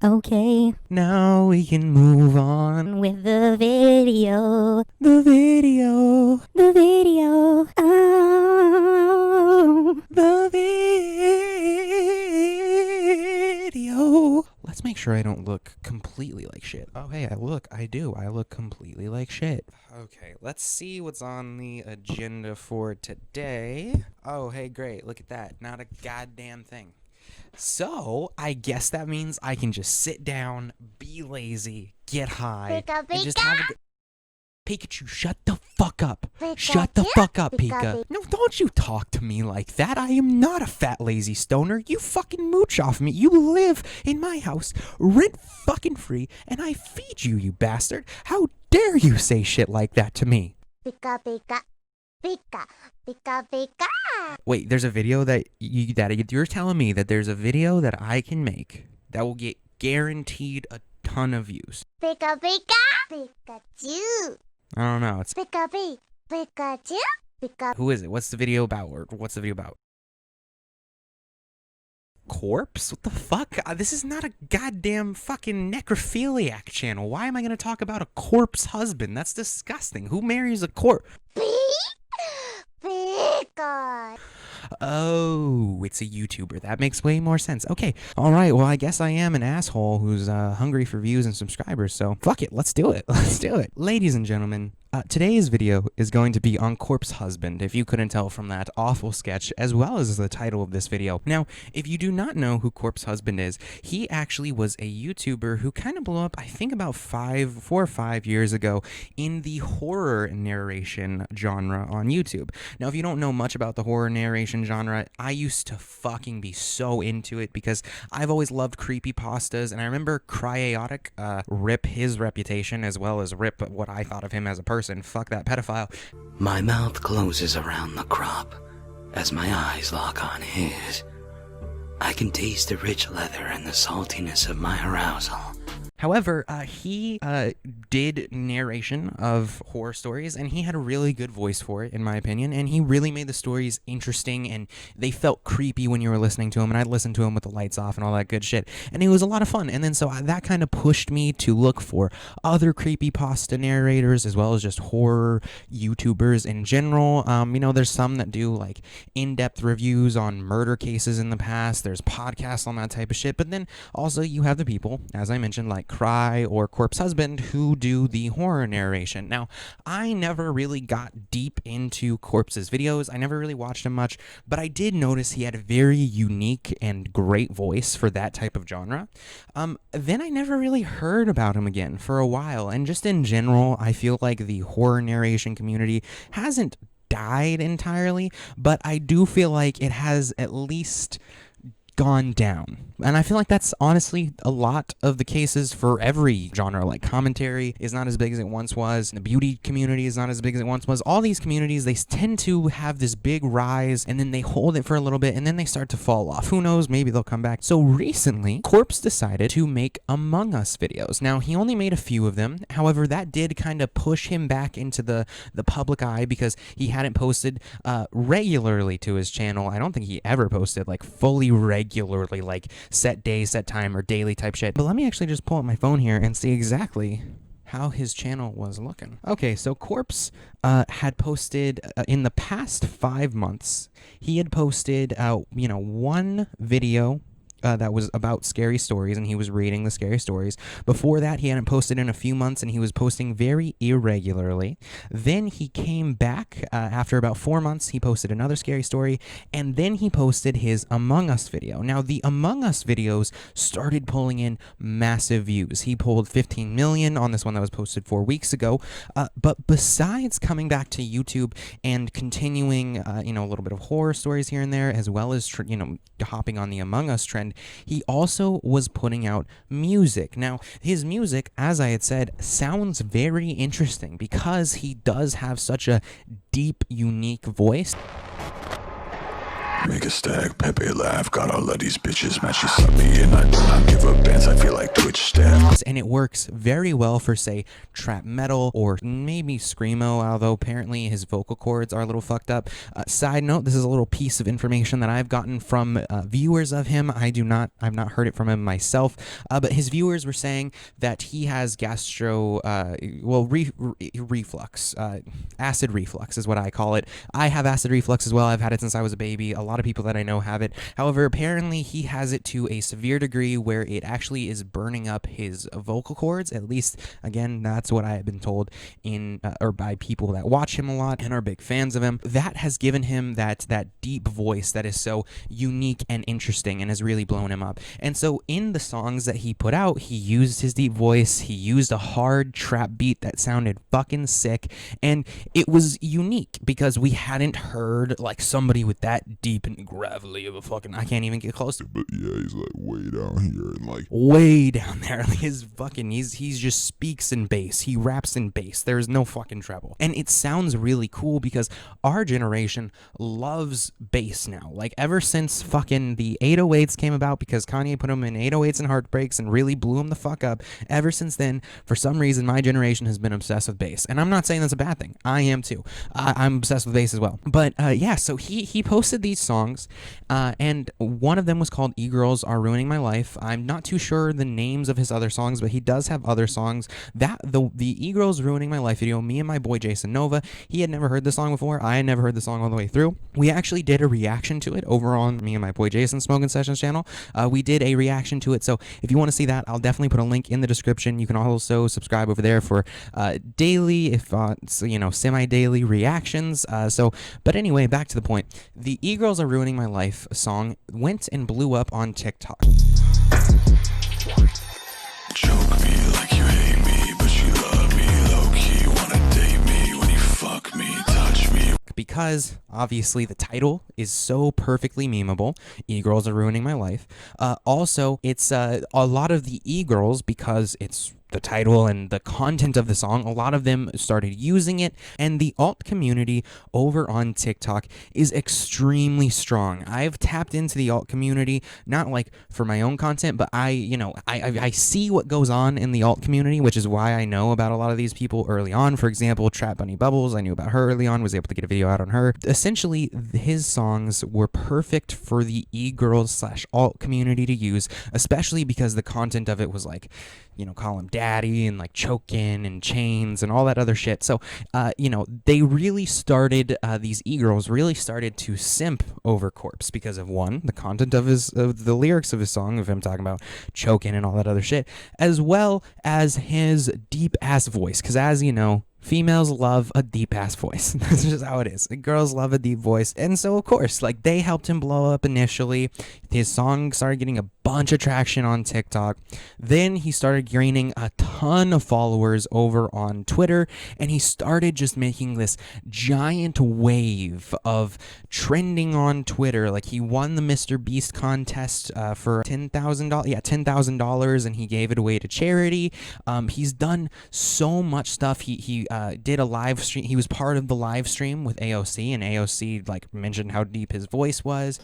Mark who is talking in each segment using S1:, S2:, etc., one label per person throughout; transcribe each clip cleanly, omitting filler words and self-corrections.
S1: Okay,
S2: Now we can move on
S1: with the video.
S2: the video.
S1: The video. Oh.
S2: The video. Let's make sure I don't look completely like shit. Oh, hey, I do. I look completely like shit. Okay, let's see what's on the agenda for today. Oh, hey, great. Look at that. Not a goddamn thing. So, I guess that means I can just sit down, be lazy, get high, and just have a good... Pikachu, shut the fuck up. Shut the fuck up, Pika. No, don't you talk to me like that. I am not a fat, lazy stoner. You fucking mooch off me. You live in my house, rent fucking free, and I feed you, you bastard. How dare you say shit like that to me?
S3: Pika pika. Pika. Pika pika.
S2: Wait, there's a video that you're telling me that there's a video that I can make that will get guaranteed a ton of views.
S3: Pika pika. Pikachu.
S2: I don't know. It's
S3: Pika pika. Pikachu. Pika.
S2: Who is it? What's the video about? Or what's the video about? Corpse? What the fuck? This is not a goddamn fucking necrophiliac channel. Why am I going to talk about a corpse husband? That's disgusting. Who marries a corpse?
S3: Pika.
S2: Oh, it's a YouTuber. That makes way more sense. Okay. All right. Well, I guess I am an asshole who's hungry for views and subscribers. So fuck it. Let's do it. Let's do it. Ladies and gentlemen, today's video is going to be on Corpse Husband, if you couldn't tell from that awful sketch, as well as the title of this video. Now, if you do not know who Corpse Husband is, he actually was a YouTuber who kind of blew up, I think about 4 or 5 years ago in the horror narration genre on YouTube. Now, if you don't know much about the horror narration genre, I used to fucking be so into it because I've always loved creepypastas, and I remember Cryaotic rip his reputation as well as rip what I thought of him as a person. Fuck that pedophile.
S4: My mouth closes around the crop as my eyes lock on his. I can taste the rich leather and the saltiness of my arousal.
S2: However, he did narration of horror stories, and he had a really good voice for it, in my opinion, and he really made the stories interesting, and they felt creepy when you were listening to him, and I'd listen to him with the lights off and all that good shit, and it was a lot of fun. And then so that kind of pushed me to look for other creepypasta narrators, as well as just horror YouTubers in general. You know, there's some that do like in-depth reviews on murder cases in the past. There's podcasts on that type of shit, but then also you have the people, as I mentioned, like Cry or Corpse Husband, who do the horror narration. Now, I never really got deep into Corpse's videos. I never really watched him much, but I did notice he had a very unique and great voice for that type of genre. Then I never really heard about him again for a while, and just in general, I feel like the horror narration community hasn't died entirely, but I do feel like it has at least gone down. And I feel like that's honestly a lot of the cases for every genre. Like commentary is not as big as it once was. The beauty community is not as big as it once was. All these communities, they tend to have this big rise, and then they hold it for a little bit, and then they start to fall off. Who knows? Maybe they'll come back. So recently, Corpse decided to make Among Us videos. Now, he only made a few of them. However, that did kind of push him back into the public eye because he hadn't posted regularly to his channel. I don't think he ever posted like fully regularly, like set day, set time, or daily type shit. But let me actually just pull up my phone here and see exactly how his channel was looking. Okay, so Corpse had posted in the past 5 months, he had posted one video that was about scary stories, and he was reading the scary stories. Before that, he hadn't posted in a few months, and he was posting very irregularly. Then he came back after about 4 months. He posted another scary story, and then he posted his Among Us video. Now, the Among Us videos started pulling in massive views. He pulled 15 million on this one that was posted 4 weeks ago. But besides coming back to YouTube and continuing, a little bit of horror stories here and there, as well as, hopping on the Among Us trend, he also was putting out music. Now, his music, as I had said, sounds very interesting because he does have such a deep, unique voice.
S5: Make a stack, Pepe laugh, got all of these bitches, man, she suck me in, I do not give a dance, I feel like Twitch staff.
S2: and it works very well for, say, trap metal or maybe screamo, although apparently his vocal cords are a little fucked up. Side note, this is a little piece of information that I've gotten from viewers of him. I've not heard it from him myself, but his viewers were saying that he has reflux. Acid reflux is what I call it. I have acid reflux as well. I've had it since I was a baby. A lot of people that I know have it. However, apparently he has it to a severe degree where it actually is burning up his vocal cords. At least, again, that's what I have been told or by people that watch him a lot and are big fans of him. That has given him that deep voice that is so unique and interesting and has really blown him up. And so in the songs that he put out, he used his deep voice. He used a hard trap beat that sounded fucking sick, and it was unique because we hadn't heard like somebody with that deep and gravelly of a fucking, I can't even get close to it.
S5: But yeah, he's like way down here and like
S2: way down there. Like his fucking, he's just speaks in bass. He raps in bass. There's no fucking treble. And it sounds really cool because our generation loves bass now. Like ever since fucking the 808s came about, because Kanye put them in 808s and heartbreaks and really blew them the fuck up. Ever since then, for some reason, my generation has been obsessed with bass. And I'm not saying that's a bad thing. I am too. I'm obsessed with bass as well. But yeah, so he posted these songs, and one of them was called E-Girls Are Ruining My Life. I'm not too sure the names of his other songs, but he does have other songs. That the E-Girls Ruining My Life video, me and my boy Jason Nova, he had never heard the song before. I had never heard the song all the way through. We actually did a reaction to it over on me and my boy Jason Smoking Sessions channel. We did a reaction to it, so if you want to see that, I'll definitely put a link in the description. You can also subscribe over there for daily, if semi-daily reactions. But anyway, back to the point. The E-Girls Are Ruining My Life song went and blew up on TikTok.
S5: choke me like you hate me, but you love me low-key, wanna date me when you fuck me, touch me.
S2: Because obviously the title is so perfectly memeable. E-Girls Are Ruining My Life. Also, it's a lot of the E-Girls, because it's the title and the content of the song, a lot of them started using it, and the alt community over on TikTok is extremely strong. I've tapped into the alt community, not like for my own content, but I see what goes on in the alt community, which is why I know about a lot of these people early on. For example, Trap Bunny Bubbles, I knew about her early on, was able to get a video out on her. Essentially, his songs were perfect for the e-girls / alt community to use, especially because the content of it was like, call him daddy and like choking and chains and all that other shit. So, they really started, these e-girls really started to simp over Corpse because of, one, the content of the lyrics of his song, of him talking about choking and all that other shit, as well as his deep ass voice. Because as you know, females love a deep ass voice. That's just how it is. Girls love a deep voice. And so, of course, like, they helped him blow up initially. His song started getting a bunch of traction on TikTok. Then he started gaining a ton of followers over on Twitter. And he started just making this giant wave of trending on Twitter. Like, he won the Mr. Beast contest for $10,000. Yeah, $10,000. And he gave it away to charity. He's done so much stuff. He did a live stream. He was part of the live stream with AOC, and AOC like mentioned how deep his voice was.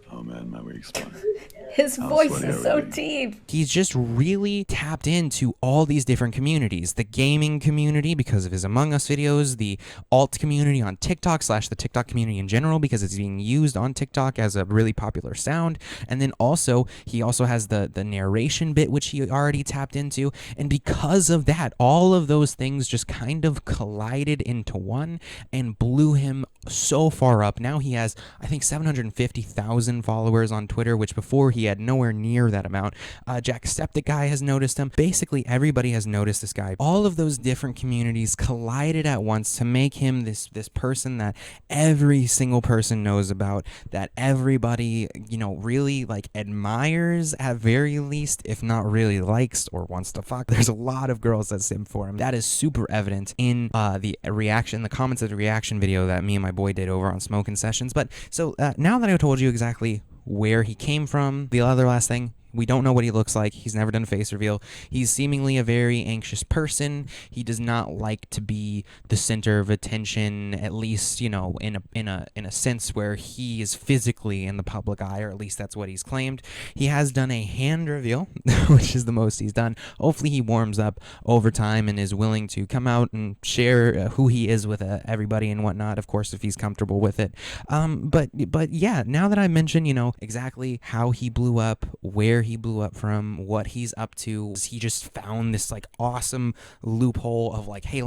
S5: Oh man, my wig's fine.
S6: His voice is so deep.
S2: He's just really tapped into all these different communities. The gaming community because of his Among Us videos, the alt community on TikTok / the TikTok community in general because it's being used on TikTok as a really popular sound. And then also, he also has the narration bit, which he already tapped into. And because of that, all of those things just kind of collided into one and blew him so far up. Now he has, I think, 750,000 followers on Twitter, which before he had nowhere near that amount. Jacksepticeye has noticed him. Basically, everybody has noticed this guy. All of those different communities collided at once to make him this person that every single person knows about, that everybody, really like admires at very least, if not really likes or wants to fuck. There's a lot of girls that simp for him. That is super evident in the comments of the reaction video that me and my boy did over on Smoking Sessions. But so now that I told you exactly where he came from, the other last thing, We don't know what he looks like. He's never done a face reveal. He's seemingly a very anxious person. He does not like to be the center of attention, at least, in a sense where he is physically in the public eye, or at least that's what he's claimed. He has done a hand reveal, which is the most he's done. Hopefully he warms up over time and is willing to come out and share who he is with everybody and whatnot, of course, if he's comfortable with it. But yeah, now that I mentioned, exactly how he blew up, where he blew up from, what he's up to, he just found this like awesome loophole of like, hey,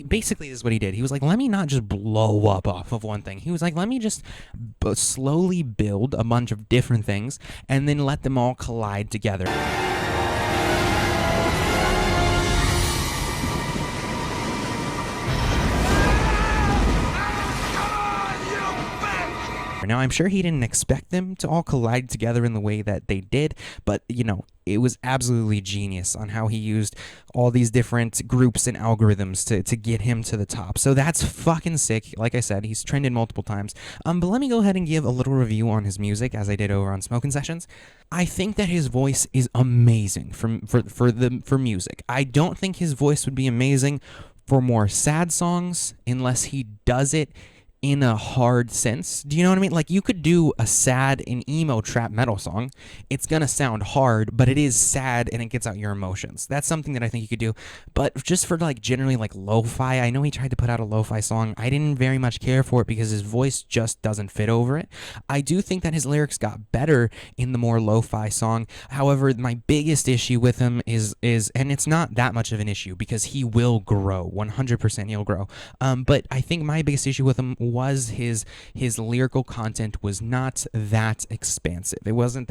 S2: basically this is what he did. He was like, let me not just blow up off of one thing. He was like, let me just slowly build a bunch of different things and then let them all collide together. Now, I'm sure he didn't expect them to all collide together in the way that they did, but, it was absolutely genius on how he used all these different groups and algorithms to get him to the top. So that's fucking sick. Like I said, he's trended multiple times. But let me go ahead and give a little review on his music, as I did over on Smoking Sessions. I think that his voice is amazing for music. I don't think his voice would be amazing for more sad songs unless he does it in a hard sense. Do you know what I mean? Like, you could do a sad and emo trap metal song. It's gonna sound hard, but it is sad and it gets out your emotions. That's something that I think you could do. But just for like generally like lo-fi, I know he tried to put out a lo-fi song. I didn't very much care for it because his voice just doesn't fit over it. I do think that his lyrics got better in the more lo-fi song. However, my biggest issue with him is and it's not that much of an issue because he will grow. 100% he'll grow. But I think my biggest issue with him was his lyrical content was not that expansive. It wasn't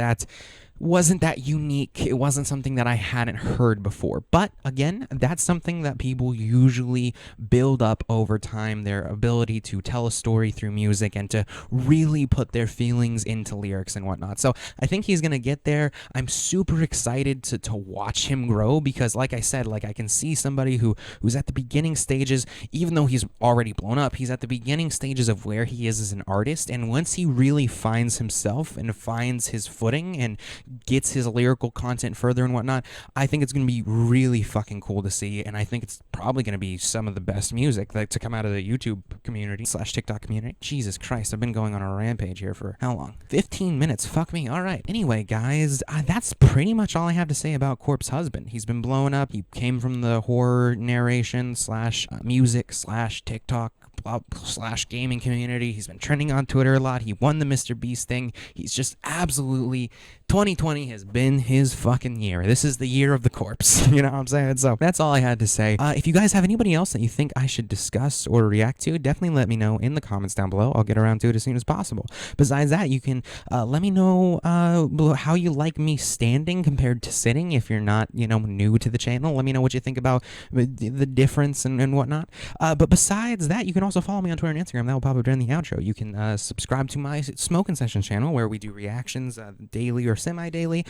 S2: that unique. It wasn't something that I hadn't heard before. But again, that's something that people usually build up over time, their ability to tell a story through music and to really put their feelings into lyrics and whatnot. So I think he's gonna get there. I'm super excited to watch him grow because, like I said, like I can see somebody who's at the beginning stages, even though he's already blown up, he's at the beginning stages of where he is as an artist. And once he really finds himself and finds his footing and gets his lyrical content further and whatnot, I think it's going to be really fucking cool to see, and I think it's probably going to be some of the best music to come out of the YouTube community / TikTok community. Jesus Christ, I've been going on a rampage here for how long? 15 minutes, fuck me. All right. Anyway, guys, that's pretty much all I have to say about Corpse Husband. He's been blowing up. He came from the horror narration / music / TikTok / gaming community. He's been trending on Twitter a lot. He won the Mr. Beast thing. He's just absolutely 2020 has been his fucking year. This is the year of the corpse. You know what I'm saying? So that's all I had to say. If you guys have anybody else that you think I should discuss or react to, definitely let me know in the comments down below. I'll get around to it as soon as possible. Besides that, you can let me know how you like me standing compared to sitting. If you're not, new to the channel, let me know what you think about the difference and whatnot. But besides that, you can also follow me on Twitter and Instagram. That will pop up during the outro. You can subscribe to my Smoking Sessions channel where we do reactions daily or semi-daily.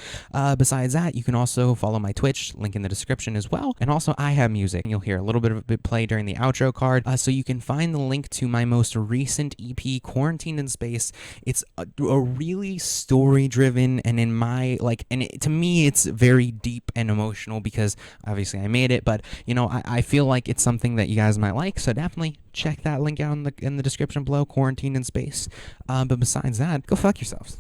S2: Besides that, you can also follow my Twitch, link in the description as well. And also, I have music. You'll hear a little bit of it play during the outro card. So you can find the link to my most recent EP, Quarantined in Space. It's a really story-driven, and to me, it's very deep and emotional because obviously I made it, but I feel like it's something that you guys might like. So definitely check that link out in the description below, Quarantined in Space. But besides that, go fuck yourselves.